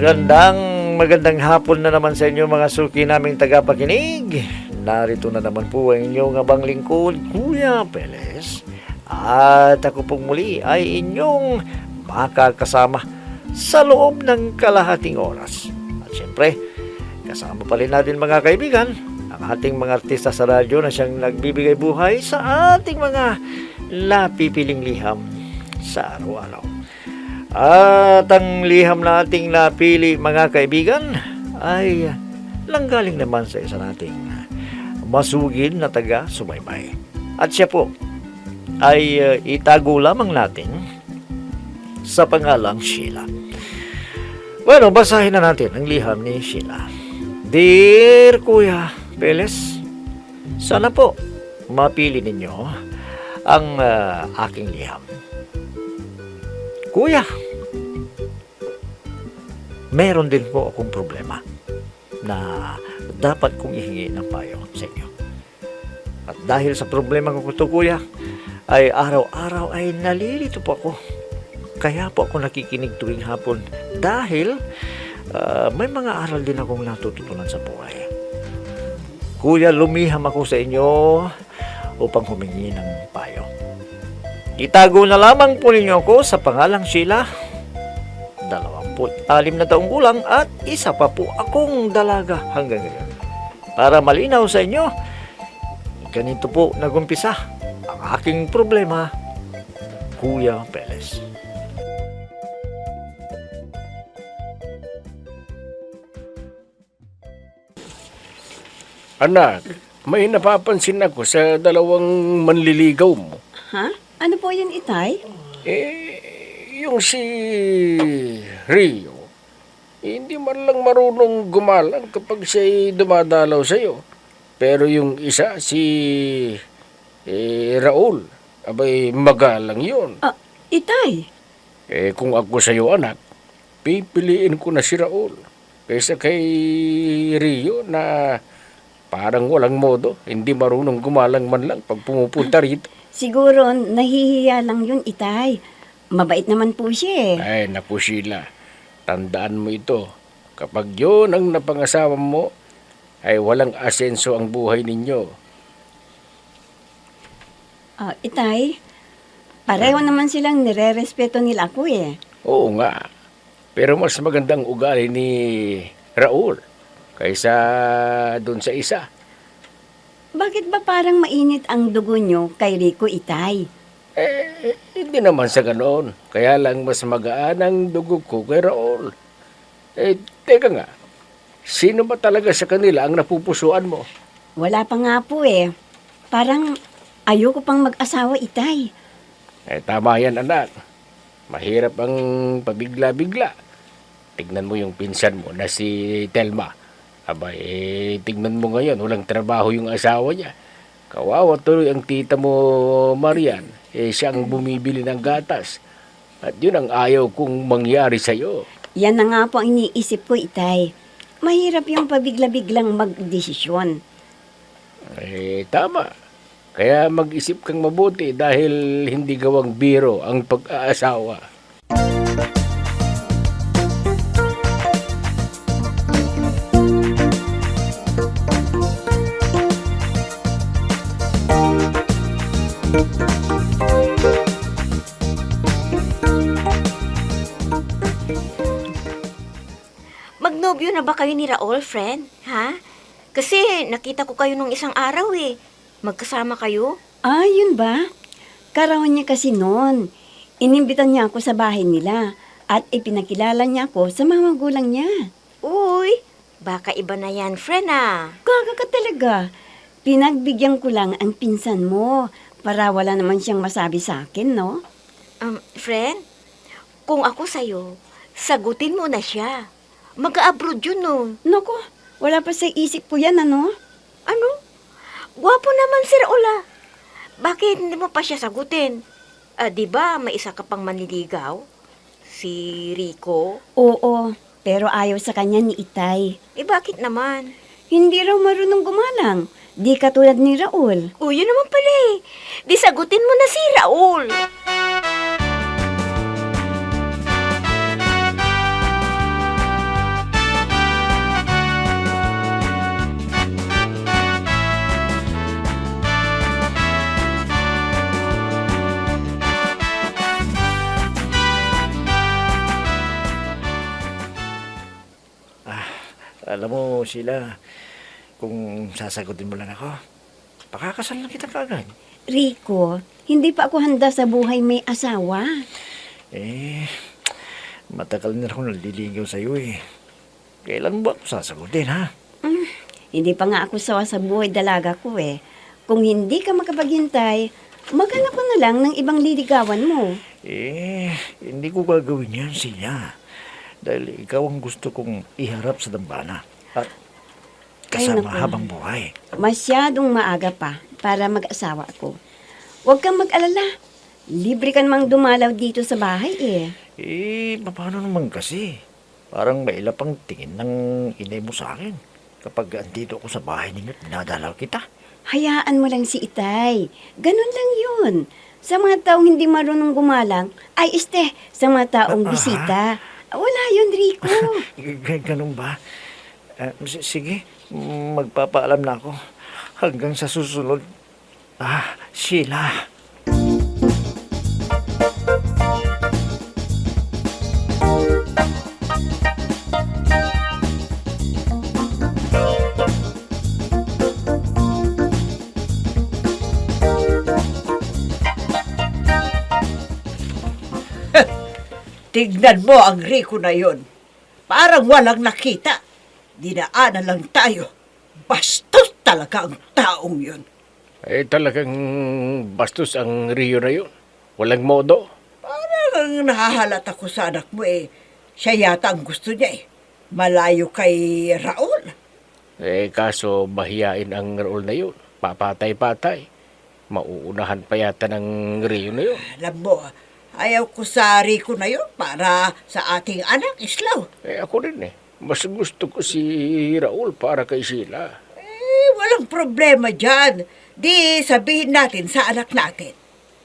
Magandang hapon na naman sa inyo mga suki naming tagapakinig. Narito na naman po ang inyong abang lingkod, Kuya Peles. At ako pong muli ay inyong makakasama sa loob ng kalahating oras. At syempre, kasama pa rin natin mga kaibigan, ang ating mga artista sa radyo na siyang nagbibigay buhay sa ating mga napipiling liham sa araw-araw. At ang liham na ating napili mga kaibigan ay nanggaling naman sa isa nating masugid na taga-subaybay. At siya po ay itago lamang natin sa pangalang Sheila. Bueno, basahin na natin ang liham ni Sheila. Dear Kuya Peles, sana po mapili ninyo ang aking liham. Kuya, meron din po akong problema na dapat kong ihingi ng payo sa inyo. At dahil sa problema ko ito, Kuya, ay araw-araw ay nalilito po ako. Kaya po ako nakikinig tuwing hapon dahil may mga aral din akong natututunan sa buhay. Kuya, lumiham ako sa inyo upang humingi ng payo. Itago na lamang po ninyo ako sa pangalang Sheila. 26 na taong gulang at isa pa po akong dalaga hanggang ngayon. Para malinaw sa inyo, ganito po nagumpisa ang aking problema, Kuya Peles. Anak, may napapansin ako sa dalawang manliligaw mo. Ha? Ano po yun, Itay? Yung si Rio, hindi man lang marunong gumalang kapag siya'y dumadalaw sa'yo. Pero yung isa, si Raul, abay magalang yun. Itay? Kung ako sa'yo, anak, pipiliin ko na si Raul. Kaysa kay Rio na parang walang modo, hindi marunong gumalang man lang pag pumupunta rito. Siguro, nahihiya lang yun, Itay. Mabait naman po siya eh. Ay, naku Sheila, tandaan mo ito. Kapag yun ang napangasawa mo, ay walang asenso ang buhay ninyo. Itay, pareho naman silang nire-respeto nila ako eh. Oo nga, pero mas magandang ugali ni Raul kaysa dun sa isa. Bakit ba parang mainit ang dugo nyo kay Rico, Itay? Hindi naman sa ganoon. Kaya lang mas magaan ang dugo ko kay Raul. Teka nga, sino ba talaga sa kanila ang napupusuan mo? Wala pa nga po eh. Parang ayoko pang mag-asawa, Itay. Tama yan, anak. Mahirap ang pabigla-bigla. Tignan mo yung pinsan mo na si Telma. Abay, tignan mo ngayon, walang trabaho yung asawa niya. Kawawa tuloy ang tita mo, Marian. Siya ang bumibili ng gatas. At yun ang ayaw kong mangyari sa'yo. Yan na nga po ang iniisip ko, Itay. Mahirap yung pabigla-biglang magdesisyon. Tama. Kaya mag-isip kang mabuti dahil hindi gawang biro ang pag-aasawa. Magnobyo na ba kayo ni Raul, friend? Ha? Kasi nakita ko kayo nung isang araw eh. Magkasama kayo? Yun ba? Karawan niya kasi noon. Inimbitan niya ako sa bahay nila at ipinakilala niya ako sa mga magulang niya. Uy, baka iba na yan, friend ah. Gaga ka talaga. Pinagbigyan ko lang ang pinsan mo para wala naman siyang masabi sa akin, no? Friend, kung ako sa'yo, sagutin mo na siya. Mag-abroad yun, no? Naku, wala pa sa isip ko yan, ano? Ano? Gwapo naman si Raul ah. Bakit hindi mo pa siya sagutin? Di ba may isa ka pang manliligaw? Si Rico? Oo, pero ayaw sa kanya ni Itay. Bakit naman? Hindi raw marunong gumalang. Di katulad ni Raul. Yun naman pala eh. Di sagutin mo na si Raul. Alam mo, Sheila, kung sasagutin mo lang ako, pakakasal na kita kaagad. Rico, hindi pa ako handa sa buhay may asawa. Eh, matagal na ako naliligaw sa'yo eh. Kailan mo ba ako sasagutin, ha? Hindi pa nga ako sawa sa buhay dalaga ko eh. Kung hindi ka makapaghintay, maghanap ka na lang ng ibang liligawan mo. Eh, hindi ko gagawin yan, Sheila. Dahil ikaw ang gusto kong iharap sa dambana. At Ay, kasama naku. habang buhay. Masyadong maaga pa para mag-asawa ako. Huwag kang mag-alala. Libre ka namang dumalaw dito sa bahay eh. Eh, paano naman kasi? Parang mailap ang tingin ng inay mo sa akin. Kapag andito ako sa bahay ninyo, dinadalaw kita. Hayaan mo lang si Itay. Ganun lang yun. Sa mga taong hindi marunong gumalang, ay sa mga taong bisita. Wala yun, Rico. Ganun ba? Sige, magpapaalam na ako. Hanggang sa susunod. Sheila. Tignan mo ang Rico na yon. Parang walang nakita. Dinaanan lang tayo. Bastos talaga ang taong yon. Eh talagang bastos ang Rio na yun. Walang modo. Parang nahahalata ko sa anak mo eh. Siya yata ang gusto niya eh. Malayo kay Raul. Eh kaso bahiyain ang Raul na yun. Papatay-patay. Mauunahan pa yata ng Rio na yun. Alam mo, ayaw ko sa Rico na yon para sa ating anak, Islaw. Eh ako rin eh. Mas gusto ko si Raul para kay Sheila. Walang problema dyan. Di sabihin natin sa anak natin.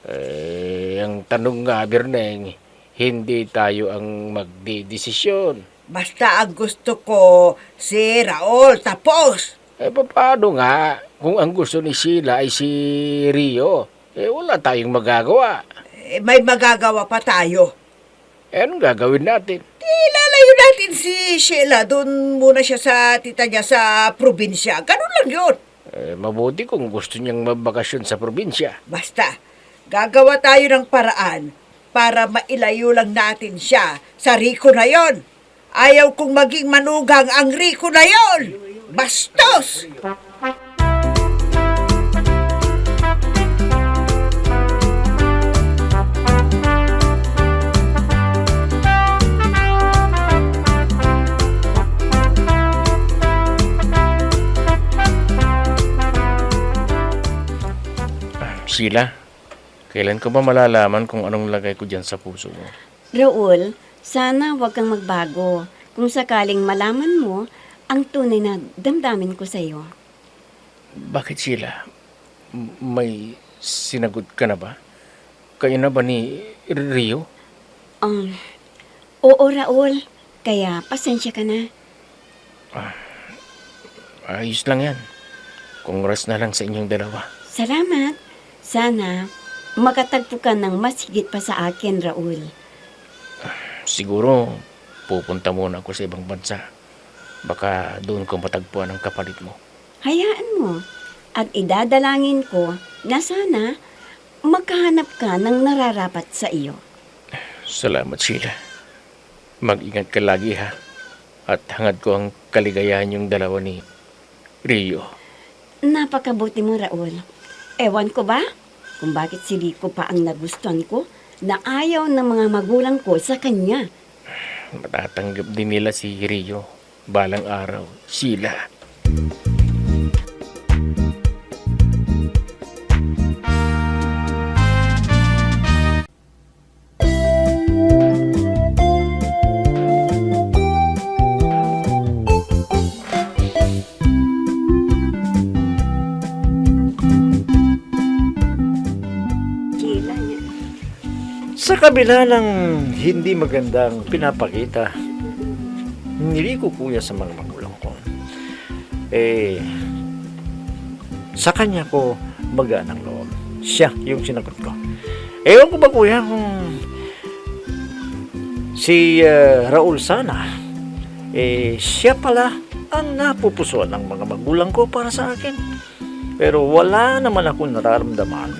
Eh, ang tanong nga, Berneng, hindi tayo ang magdidesisyon. Basta ang gusto ko si Raul, tapos. Eh, paano nga kung ang gusto ni Sheila ay si Rio? Eh, wala tayong magagawa. May magagawa pa tayo. Eh, anong gagawin natin? Ilalayo natin si Sheila. Doon muna siya sa tita niya sa probinsya. Ganun lang yun. Eh, mabuti kung gusto niyang mabakasyon sa probinsya. Basta, gagawa tayo ng paraan para mailayo lang natin siya sa Rico na yon. Ayaw kong maging manugang ang Rico na yon. Bastos! Sheila, kailan ko ba malalaman kung anong lagay ko dyan sa puso mo? Raul, sana huwag kang magbago. Kung sakaling malaman mo ang tunay na damdamin ko sa iyo. Bakit, Sheila? May sinagot ka na ba? Kayo na ba ni Rio? Oo, Raul. Kaya pasensya ka na. Ayos lang yan. Congrats na lang sa inyong dalawa. Salamat. Sana makatagpo ka ng mas higit pa sa akin, Raul. Siguro, pupunta muna ako sa ibang bansa. Baka doon ko matagpuan ang kapalit mo. Hayaan mo. At idadalangin ko na sana makahanap ka ng nararapat sa iyo. Salamat, Sheila. Mag-ingat ka lagi, ha? At hangad ko ang kaligayahan yung dalawa ni Rio. Napakabuti mo, Raul. Ewan ko ba kung bakit si Rico pa ang nagustuhan ko na ayaw ng mga magulang ko sa kanya. Matatanggap din nila si Rio. Balang araw, Sheila. Sa kabila ng hindi magandang pinapakita ni Rico kuya sa mga magulang ko, sa kanya ko magaan ang loob. Siya yung sinagot ko. Ewan ko ba kuya kung si Raul sana, siya pala ang napupusuan ng mga magulang ko para sa akin. Pero wala naman akong nararamdaman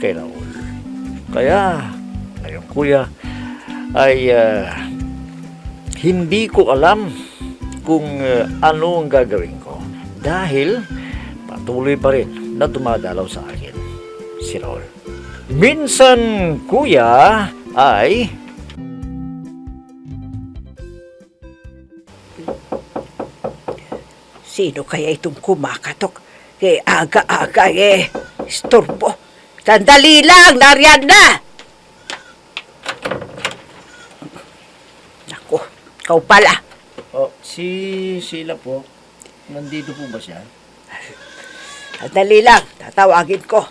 kay Raul. Kaya, ngayon kuya, ay hindi ko alam kung ano ang gagawin ko. Dahil patuloy pa rin na dumadalaw sa akin si Raul. Minsan, kuya, ay Sino kaya itong kumakatok? Kaya aga-aga istorbo. Sandali lang, nariyan na! Naku, ikaw pala. Oh, si Sheila po, nandito po ba siya? Sandali lang, tatawagin ko.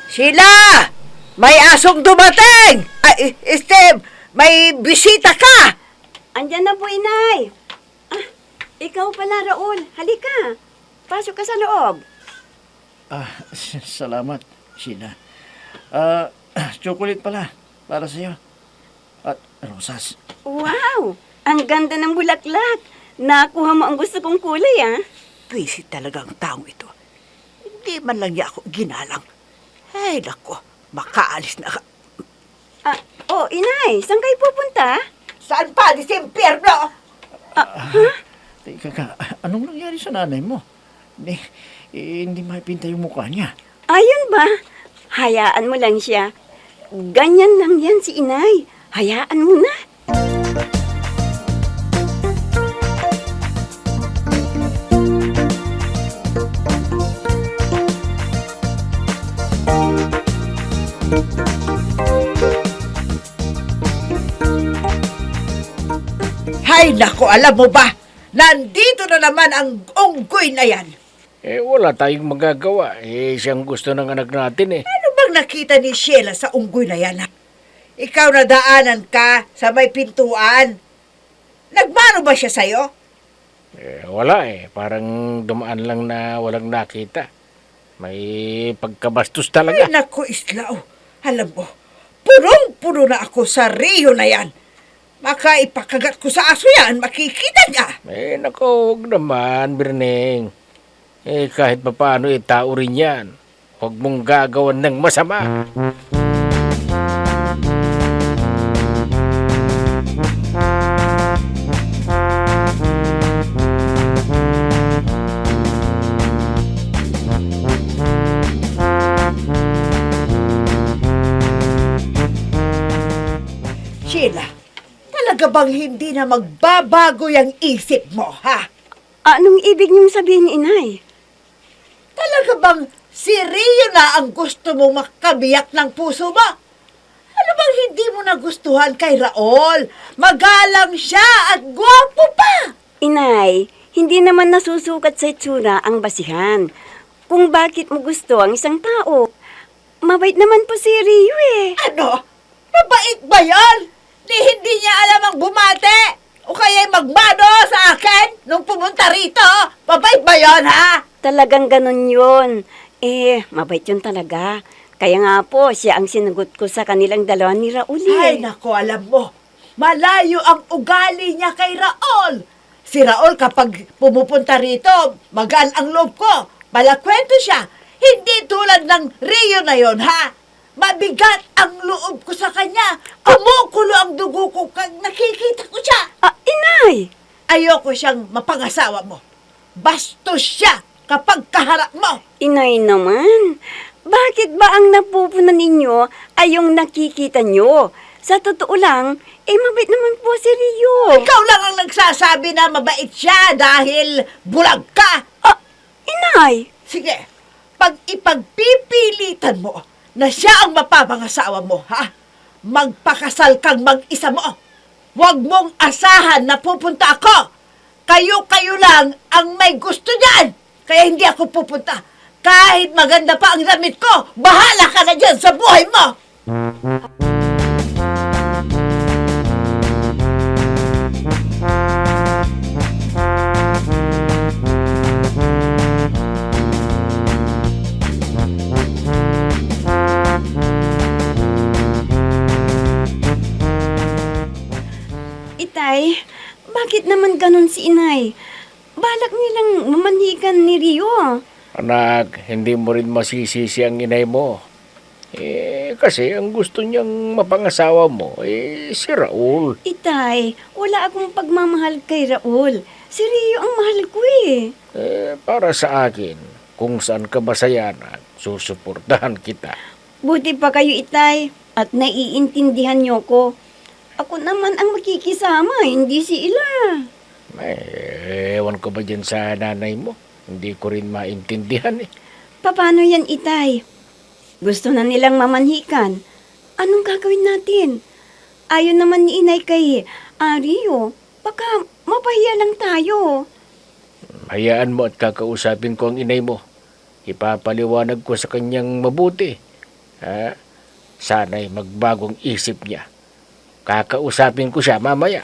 Sheila! May asong dumating! Ay, Steve, may bisita ka! Andyan na po, inay. Ah, ikaw pala, Raul. Halika. Pasok ka sa loob. Salamat, Sheila. Chocolate pala, para sa'yo. At rosas. Wow! Ang ganda ng bulaklak. Nakuha mo ang gusto kong kulay, ah. Busy talaga ang taong ito. Hindi man lang niya ako ginalang. Ay, nako, makaalis na ka. Ah, oh, inay. Saan kayo pupunta? Saan pa? Di sa impyerno! Teka ka, anong nangyari sa nanay mo? Hindi maipinta yung mukha niya. Ayun ba? Hayaan mo lang siya. Ganyan lang yan si inay. Hayaan mo na. Hay, nako, alam mo ba? Nandito na naman ang unggoy na yan. Wala tayong magagawa. Siyang gusto ng anak natin eh. Ano bang nakita ni Sheila sa unggoy na yan? Ikaw na daanan ka sa may pintuan. Nagmano ba siya sa'yo? Wala eh. Parang dumaan lang na walang nakita. May pagkabastos Ay, talaga. nako, Islao. Alam mo, punong-puno na ako sa Rio na yan. Maka ipakagat ko sa aso yan, makikita niya. Nako, huwag naman, Berneng. Kahit pa paano, tao rin yan. Huwag mong gagawan ng masama. Sheila, talaga bang hindi na magbabago yung isip mo, ha? Anong ibig niyong sabihin, inay? Talaga bang si Rio na ang gusto mong makabiyak ng puso mo? Ano bang hindi mo nagustuhan kay Raul? Magalang siya at gwapo pa! Inay, hindi naman nasusukat sa itsura ang basihan. Kung bakit mo gusto ang isang tao. Mabait naman po si Rio eh. Ano? Mabait ba yan? Hindi niya alam ang bumate? O kaya magmano sa akin nung pumunta rito? Mabait ba yan, ha? Talagang ganun yun. Mabait yun talaga. Kaya nga po, siya ang sinagot ko sa kanilang dalawa ni Raul Ay, eh. nako, alam mo. Malayo ang ugali niya kay Raul. Si Raul kapag pumupunta rito, magaan ang loob ko. Malakwento siya. Hindi tulad ng Rio na yon, ha? Mabigat ang loob ko sa kanya. Kumukulo ang dugo ko kag nakikita ko siya. Inay! Ayoko siyang mapangasawa mo. Bastos siya kapag kaharap mo. Inay naman, bakit ba ang napupunan ninyo ay yung nakikita nyo? Sa totoo lang, mabait naman po si Rio. Ikaw lang ang nagsasabi na mabait siya dahil bulag ka. Inay! Sige, pag ipagpipilitan mo na siya ang mapapangasawa mo, ha? Magpakasal kang mag-isa mo. Huwag mong asahan na pupunta ako. Kayo-kayo lang ang may gusto niyan. Kaya hindi ako pupunta. Kahit maganda pa ang damit ko, bahala ka na dyan sa buhay mo. Itay, bakit naman ganun si inay? balak nilang mamanhikan ni Rio. Anak, hindi mo rin masisisi ang inay mo. Kasi ang gusto niyang mapangasawa mo, si Raul. Itay, wala akong pagmamahal kay Raul. Si Rio ang mahal ko eh. Para sa akin, kung saan ka masaya na, susuportahan kita. Buti pa kayo, Itay, at naiintindihan niyo ko. Ako naman ang makikisama, hindi si Ila. Ewan ko ba dyan sa nanay mo? Hindi ko rin maintindihan eh. Paano yan, Itay? Gusto na nilang mamanhikan. Anong gagawin natin? Ayaw naman ni Inay kay Rio. Baka mapahiya lang tayo. Hayaan mo at kakausapin ko ang inay mo. Ipapaliwanag ko sa kanyang mabuti. Sana'y magbagong isip niya. Kakausapin ko siya mamaya.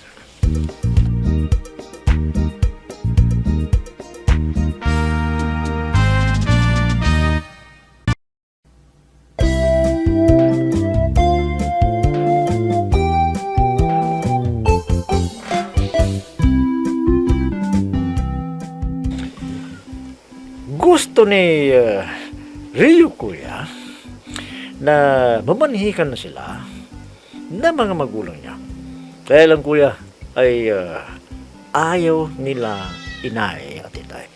Gusto ni Rio kuya na mamanhikan na sila na mga magulang niya. Kaya lang kuya ay ayaw nila inay at itay.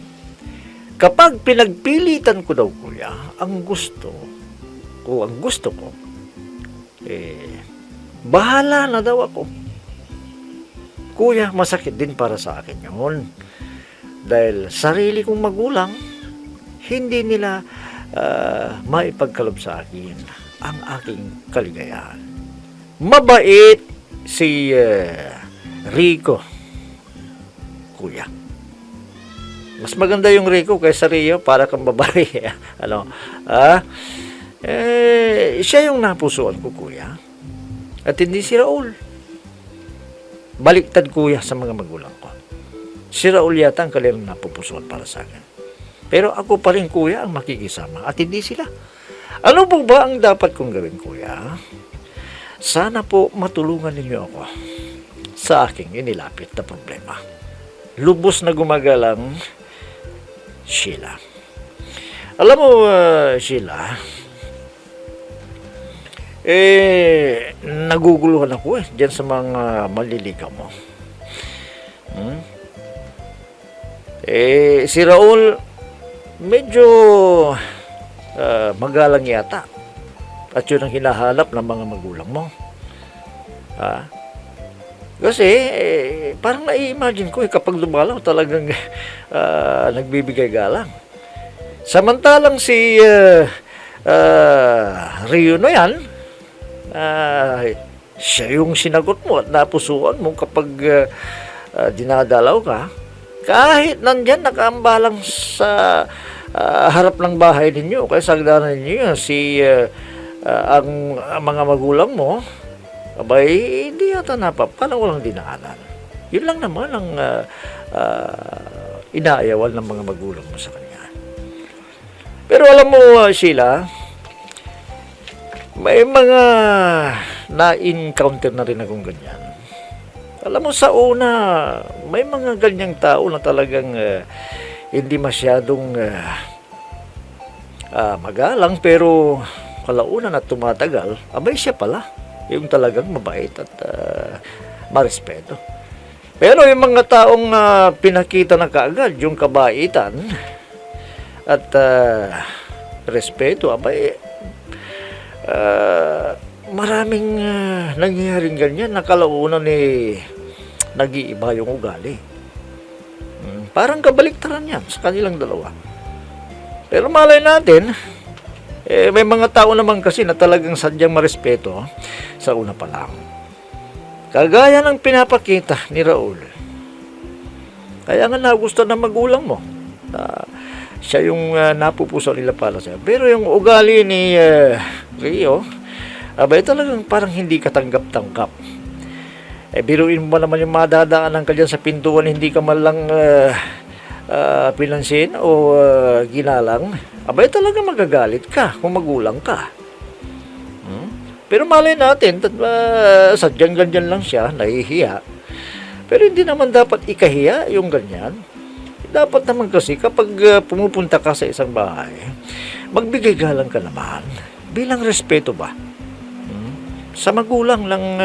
Kapag pinagpilitan ko daw kuya, ang gusto ko, bahala na daw ako. Kuya, masakit din para sa akin yun. Dahil sarili kong magulang, hindi nila maipagkaloob sa akin ang aking kaligayahan. Mabait si Rico, kuya. Mas maganda yung Rico kaysa Rio, para kang babae. Siya yung napusuan ko, kuya. At hindi si Raul. Baliktad, kuya, sa mga magulang ko. Si Raul yata ang kanilang napupusuan para sa akin. Pero ako pa rin, kuya, ang makikisama at hindi sila. Ano po ba ang dapat kong gawin, kuya? Sana po matulungan ninyo ako sa aking inilapit na problema. Lubos na gumagalang Sheila. Alam mo, Sheila, naguguluhan ako dyan sa mga maliligaw mo. Si Raul, medyo magalang yata. At yun ang hinahanap ng mga magulang mo. Kasi, parang nai-imagine ko kapag lumalaw talagang nagbibigay galang. Samantalang si Rio na yan, siya yung sinagot mo at napusuan mo kapag dinadalaw ka. Kahit nandyan nakaambalang sa harap ng bahay ninyo, kaya sagdanan ninyo si ang mga magulang mo, abay, hindi yata parang walang dinaanan. Yun lang naman ang inaayawan ng mga magulang mo sa kanya. Pero alam mo, Sheila, may mga na-encounter na rin akong ganyan. Alam mo, sa una, may mga ganyang tao na talagang hindi masyadong magalang, pero kalauna na tumatagal, abay siya pala, yung talagang mabait at marespeto. Pero yung mga taong pinakita na kaagad, yung kabaitan at respeto, abay, maraming nangyayaring ganyan na kalaunan nag-iiba yung ugali. Parang kabaliktaran yan sa kanilang dalawa. Pero malay natin, may mga tao naman kasi na talagang sadyang marespeto sa una pa lang. Kagaya ng pinapakita ni Raul. Kaya nga nagustuhan ng magulang mo. Siya yung napupuso nila para sa'yo. Pero yung ugali ni Rio, abay talagang parang hindi katanggap-tanggap. Biruin mo naman yung madadaanan ka dyan sa pintuan, hindi ka man lang pinansin o ginalang. Abay talaga magagalit ka kung magulang ka. Pero malay natin, sadyang ganyan lang siya, nahihiya. Pero hindi naman dapat ikahiya yung ganyan. dapat naman kasi kapag pumupunta ka sa isang bahay, magbigay galang ka naman. Bilang respeto ba? Sa magulang lang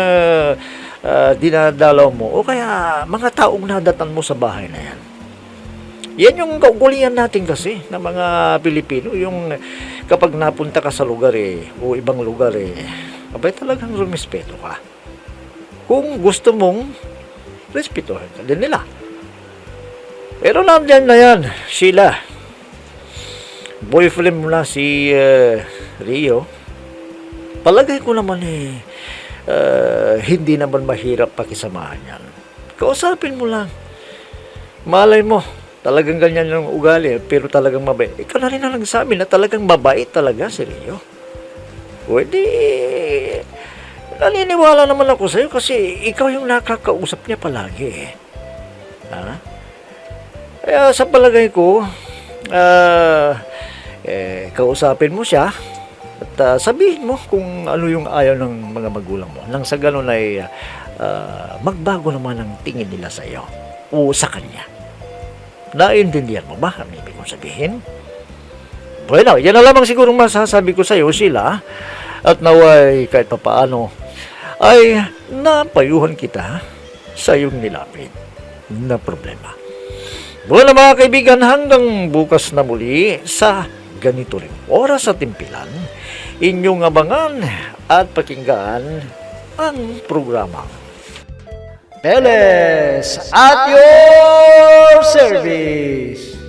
dinadalaw mo o kaya mga taong nadatan mo sa bahay na yan. Yan yung kaukulian natin kasi ng mga Pilipino, yung kapag napunta ka sa lugar o ibang lugar abay talagang rumispeto ka. Kung gusto mong respetuhan ka din nila. Pero nandiyan na yan, Sheila. Boyfriend mo na si Rio. Palagay ko naman hindi naman mahirap pakisamahan yan. Kausapin mo lang. Malay mo, talagang ganyan yung ugali, pero talagang mabait. Ikaw na rin ang nagsabi na talagang mabait talaga si Rio. Pwede, naniniwala naman ako sa'yo kasi ikaw yung nakakausap niya palagi. Ha? Kaya sa palagay ko, kausapin mo siya at sabihin mo kung ano yung ayaw ng mga magulang mo. Nang sa ganun ay magbago naman ang tingin nila sa iyo o sa kanya. Naiintindihan mo ba ang ibig kong sabihin? Bueno, yan na lamang siguro masasabi ko sa iyo, Sheila. At naway kahit papaano ay napayuhan kita sa iyong nilapit na problema. Bueno mga kaibigan, hanggang bukas na muli sa ganito rin oras at timpilan, inyong abangan at pakinggan ang programa Peles at your service.